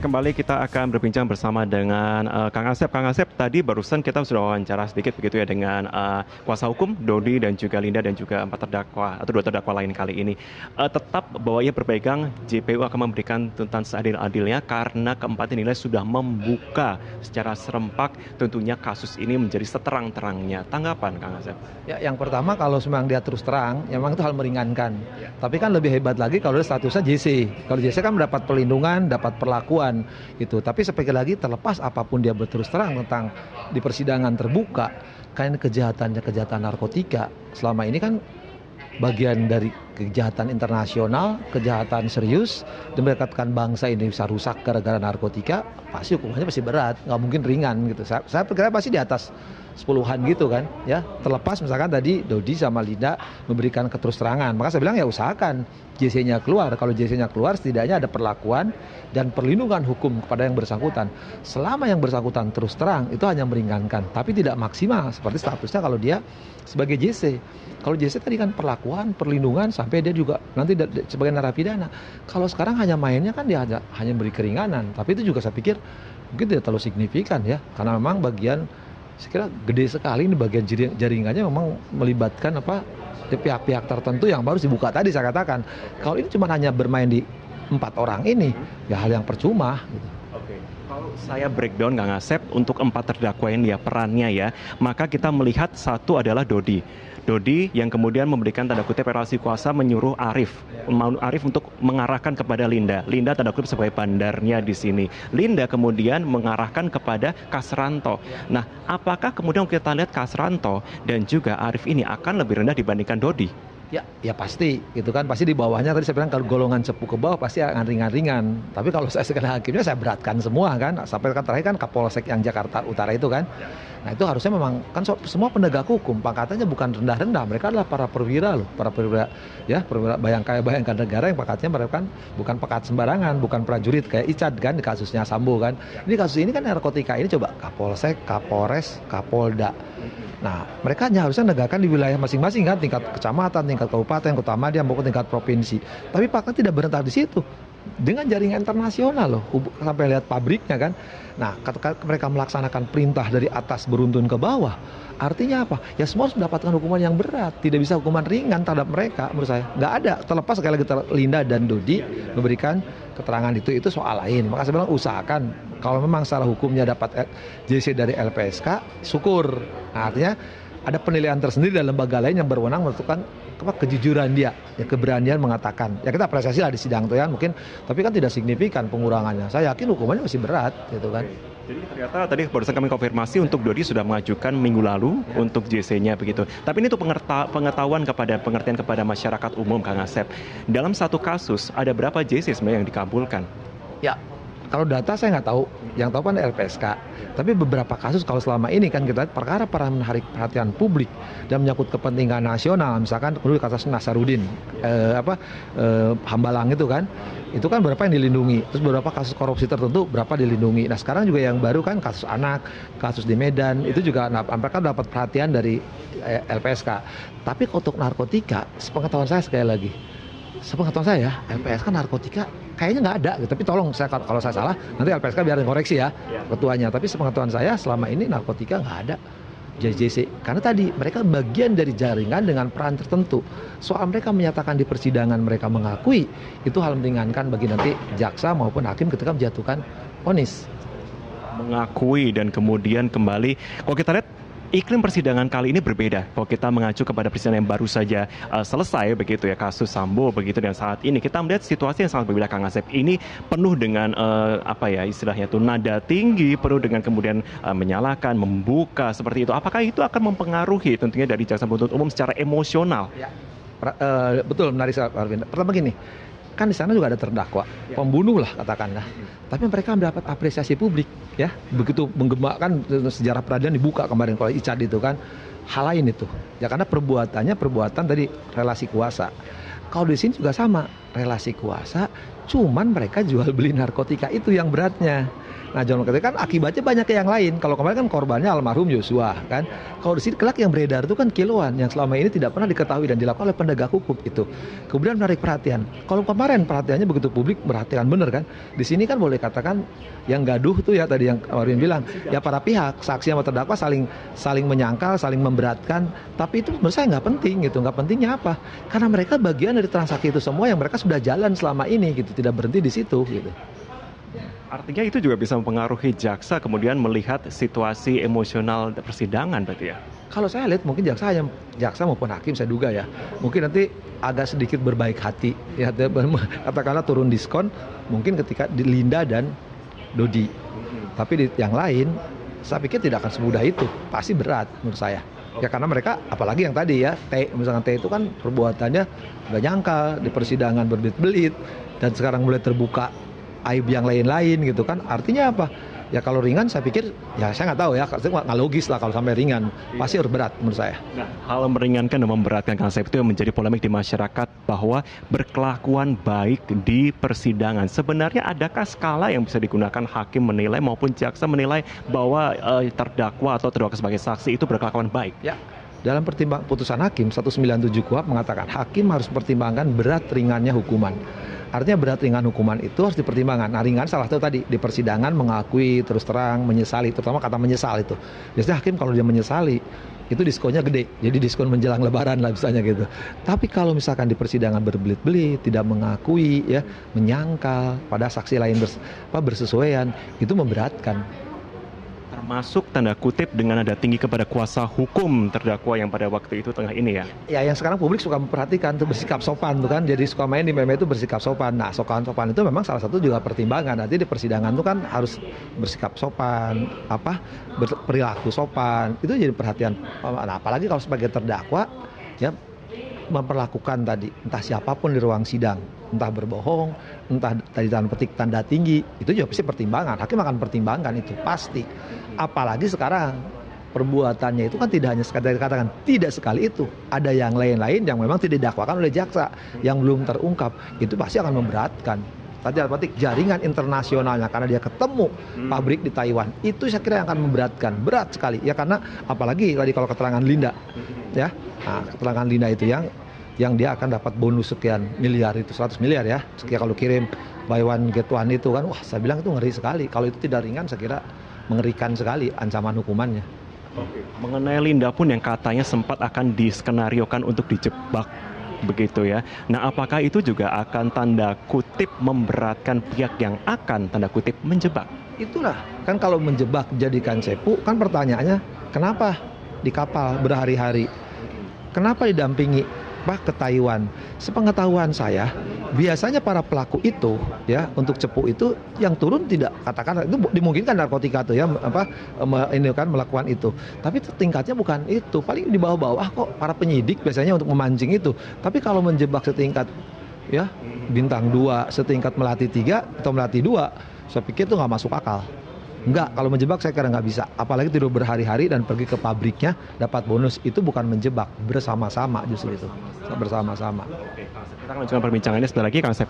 kembali kita akan berbincang bersama dengan Kang Asep. Kang Asep, tadi barusan kita sudah wawancara sedikit begitu ya dengan kuasa hukum Dodi dan juga Linda dan juga empat terdakwa atau dua terdakwa lain kali ini. Tetap bahwa ia berpegang JPU akan memberikan tuntutan seadil-adilnya karena keempat dinilai sudah membuka secara serempak tentunya kasus ini menjadi seterang-terangnya. Tanggapan Kang Asep? Ya, yang pertama kalau memang dia terus terang, ya memang itu hal meringankan. Tapi kan lebih hebat lagi kalau dia statusnya JC. Kalau JC kan mendapat perlindungan, dapat perlakuan itu. Tapi sekali lagi terlepas apapun dia berterus terang tentang di persidangan terbuka, kan kejahatan narkotika selama ini kan bagian dari kejahatan internasional, kejahatan serius, dan mendekatkan bangsa ini bisa rusak gara-gara narkotika, pasti hukumannya pasti berat, nggak mungkin ringan gitu. Saya perkira pasti di atas 10-an gitu kan, ya. Terlepas misalkan tadi Dodi sama Linda memberikan keterus-terangan, maka saya bilang ya usahakan JC-nya keluar. Kalau JC-nya keluar, setidaknya ada perlakuan dan perlindungan hukum kepada yang bersangkutan. Selama yang bersangkutan terus terang, itu hanya meringankan, tapi tidak maksimal seperti statusnya kalau dia sebagai JC. Kalau JC tadi kan perlakuan, perlindungan, sampai dia juga nanti sebagai narapidana. Kalau sekarang hanya mainnya kan dia hanya beri keringanan, tapi itu juga saya pikir mungkin tidak terlalu signifikan ya, karena memang bagian saya kira gede sekali ini bagian jaringannya memang melibatkan pihak-pihak tertentu yang baru dibuka tadi saya katakan. Kalau ini cuma hanya bermain di 4 orang ini, ya hal yang percuma gitu. Oke. Kalau saya breakdown Kang Asep untuk 4 terdakwa ini ya perannya ya, maka kita melihat satu adalah Dodi yang kemudian memberikan tanda kutip relasi kuasa menyuruh Arif untuk mengarahkan kepada Linda tanda kutip sebagai bandarnya di sini. Linda kemudian mengarahkan kepada Kasranto. Nah, apakah kemudian kita lihat Kasranto dan juga Arif ini akan lebih rendah dibandingkan Dodi? Ya pasti, gitu kan. Pasti di bawahnya tadi saya bilang kalau golongan cepu ke bawah pasti akan ringan-ringan. Tapi kalau saya sebagai hakimnya saya beratkan semua kan. Sampai kan terakhir kan Kapolsek yang Jakarta Utara itu kan. Nah itu harusnya memang kan semua penegak hukum pangkatannya bukan rendah-rendah. Mereka adalah para perwira loh, para perwira ya, perwira bayangkan negara yang pangkatnya mereka kan bukan pangkat sembarangan, bukan prajurit kayak Ichad kan di kasusnya Sambo kan. Ini kasus ini kan narkotika ini coba Kapolsek, Kapolres, Kapolda. Nah, mereka hanya harusnya menegakkan di wilayah masing-masing kan, tingkat kecamatan, tingkat kabupaten, kota madya, maupun tingkat provinsi. Tapi fakta tidak berhenti di situ. Dengan jaringan internasional loh, sampai lihat pabriknya kan. Nah, ketika mereka melaksanakan perintah dari atas beruntun ke bawah, artinya apa? Ya semua harus mendapatkan hukuman yang berat. Tidak bisa hukuman ringan terhadap mereka menurut saya. Nggak ada, terlepas sekali lagi Linda dan Dodi memberikan keterangan itu soal lain. Maka saya bilang usahakan kalau memang secara hukumnya dapat JC dari LPSK, syukur. Nah, artinya ada penilaian tersendiri dari lembaga lain yang berwenang menentukan kejujuran dia, ya keberanian mengatakan. Ya kita apresiasi lah di sidang tuh ya mungkin, tapi kan tidak signifikan pengurangannya. Saya yakin hukumannya masih berat gitu kan. Jadi ternyata tadi barusan kami konfirmasi untuk Dodi sudah mengajukan minggu lalu untuk JC-nya begitu. Tapi ini untuk pengertian kepada masyarakat umum Kang Asep. Dalam satu kasus ada berapa JC sebenarnya yang dikabulkan? Ya, kalau data saya nggak tahu, yang tahu kan LPSK. Tapi beberapa kasus kalau selama ini kan kita lihat perkara menarik perhatian publik dan menyangkut kepentingan nasional, misalkan dulu kasus Nasarudin, Hambalang itu kan berapa yang dilindungi, terus beberapa kasus korupsi tertentu berapa dilindungi. Nah sekarang juga yang baru kan kasus anak, kasus di Medan itu juga mereka dapat perhatian dari LPSK. Tapi untuk narkotika, sepengetahuan saya sekali lagi. Sepengetahuan saya, LPSK narkotika kayaknya nggak ada. Tapi tolong kalau saya salah, nanti LPSK biar koreksi ya ketuanya. Tapi sepengetahuan saya selama ini narkotika nggak ada JC. Karena tadi mereka bagian dari jaringan dengan peran tertentu. Soal mereka menyatakan di persidangan mereka mengakui, itu hal meringankan bagi nanti jaksa maupun hakim ketika menjatuhkan vonis. Mengakui dan kemudian kembali, kalau kita lihat iklim persidangan kali ini berbeda. Kalau kita mengacu kepada persidangan yang baru saja selesai begitu ya kasus Sambo begitu, dan saat ini kita melihat situasi yang sangat berbeda Kang Asep. Ini penuh dengan istilahnya itu nada tinggi, penuh dengan kemudian menyalahkan, membuka seperti itu. Apakah itu akan mempengaruhi tentunya dari jaksa penuntut umum secara emosional? Ya. Betul, menarik Pak Arvin. Pertama gini, kan di sana juga ada terdakwa, pembunuh lah katakanlah. Tapi mereka mendapat apresiasi publik, ya. Begitu menggemakan sejarah peradilan dibuka kemarin kalau Ichad itu kan, hal lain itu. Ya karena perbuatan tadi relasi kuasa. Kalau di sini juga sama, relasi kuasa, cuman mereka jual beli narkotika itu yang beratnya. Nah, John McAfee kan akibatnya banyak ke yang lain. Kalau kemarin kan korbannya almarhum Yosua kan. Kalau di sini kelak yang beredar itu kan kiloan yang selama ini tidak pernah diketahui dan dilakukan oleh penegak hukum itu. Kemudian menarik perhatian. Kalau kemarin perhatiannya begitu publik perhatian bener kan. Di sini kan boleh katakan yang gaduh tuh ya tadi yang Warwin bilang ya para pihak saksi sama terdakwa saling menyangkal, saling memberatkan. Tapi itu menurut saya nggak penting gitu. Nggak pentingnya apa? Karena mereka bagian dari transaksi itu semua yang mereka sudah jalan selama ini gitu. Tidak berhenti di situ gitu. Artinya itu juga bisa mempengaruhi jaksa kemudian melihat situasi emosional persidangan berarti ya? Kalau saya lihat mungkin jaksa maupun hakim saya duga ya, mungkin nanti agak sedikit berbaik hati ya, katakanlah turun diskon mungkin ketika di Linda dan Dodi. Tapi di yang lain saya pikir tidak akan semudah itu, pasti berat menurut saya. Ya karena mereka apalagi yang tadi ya, misalkan T itu kan perbuatannya nggak nyangka di persidangan berbelit-belit dan sekarang mulai terbuka aib yang lain-lain gitu kan, artinya apa? Ya kalau ringan saya pikir, ya saya nggak tahu ya, nggak logis lah kalau sampai ringan, pasti harus berat menurut saya. Nah, hal meringankan dan memberatkan konsep itu yang menjadi polemik di masyarakat bahwa berkelakuan baik di persidangan. Sebenarnya adakah skala yang bisa digunakan hakim menilai maupun jaksa menilai bahwa terdakwa atau terdakwa sebagai saksi itu berkelakuan baik? Ya, dalam putusan hakim 197 KUHP mengatakan hakim harus mempertimbangkan berat ringannya hukuman. Artinya berat ringan hukuman itu harus dipertimbangkan. Nah ringan salah satu tadi di persidangan mengakui terus terang, menyesali, terutama kata menyesal itu. Biasanya hakim kalau dia menyesali itu diskonnya gede, jadi diskon menjelang lebaran lah misalnya gitu. Tapi kalau misalkan di persidangan berbelit-belit, tidak mengakui, ya menyangkal, pada saksi lain bersesuaian, itu memberatkan. Termasuk tanda kutip dengan nada tinggi kepada kuasa hukum terdakwa yang pada waktu itu tengah ini ya? Ya yang sekarang publik suka memperhatikan tuh bersikap sopan tuh kan, jadi suka main di meme itu bersikap sopan. Nah sopan itu memang salah satu juga pertimbangan. Nanti di persidangan tuh kan harus bersikap sopan, perilaku sopan, itu jadi perhatian. Nah, apalagi kalau sebagai terdakwa ya memperlakukan tadi entah siapapun di ruang sidang, entah berbohong, entah tadi tanda petik tanda tinggi, itu juga pasti pertimbangan. Hakim akan pertimbangkan itu pasti. Apalagi sekarang perbuatannya itu kan tidak hanya sekadar dikatakan, tidak sekali itu. Ada yang lain-lain yang memang tidak didakwakan oleh jaksa, yang belum terungkap, itu pasti akan memberatkan. Tadi tanda petik jaringan internasionalnya karena dia ketemu pabrik di Taiwan, itu saya kira yang akan memberatkan, berat sekali. Ya karena apalagi tadi kalau keterangan Linda, ya, nah, keterangan Linda itu yang dia akan dapat bonus sekian miliar, itu 100 miliar ya, sekian kalau kirim buy one get one itu kan, wah saya bilang itu ngeri sekali. Kalau itu tidak ringan saya kira mengerikan sekali ancaman hukumannya. Oke. Mengenai Linda pun yang katanya sempat akan diskenariokan untuk dijebak begitu ya. Nah apakah itu juga akan tanda kutip memberatkan pihak yang akan tanda kutip menjebak? Itulah, kan kalau menjebak jadikan sepu, kan pertanyaannya kenapa di kapal berhari-hari? Kenapa didampingi ke Taiwan? Sepengetahuan saya, biasanya para pelaku itu ya untuk cepu itu yang turun tidak, katakan itu dimungkinkan narkotika tuh ya ini kan melakukan itu. Tapi tingkatnya bukan itu, paling di bawah-bawah kok para penyidik biasanya untuk memancing itu. Tapi kalau menjebak setingkat ya bintang 2, setingkat melati 3 atau melati 2, saya pikir itu nggak masuk akal. Enggak, kalau menjebak saya kira nggak bisa. Apalagi tidur berhari-hari dan pergi ke pabriknya dapat bonus, itu bukan menjebak, bersama-sama justru itu. Bersama-sama. Oke, kita akan lanjutkan perbincangannya sebentar lagi, Kang Sep.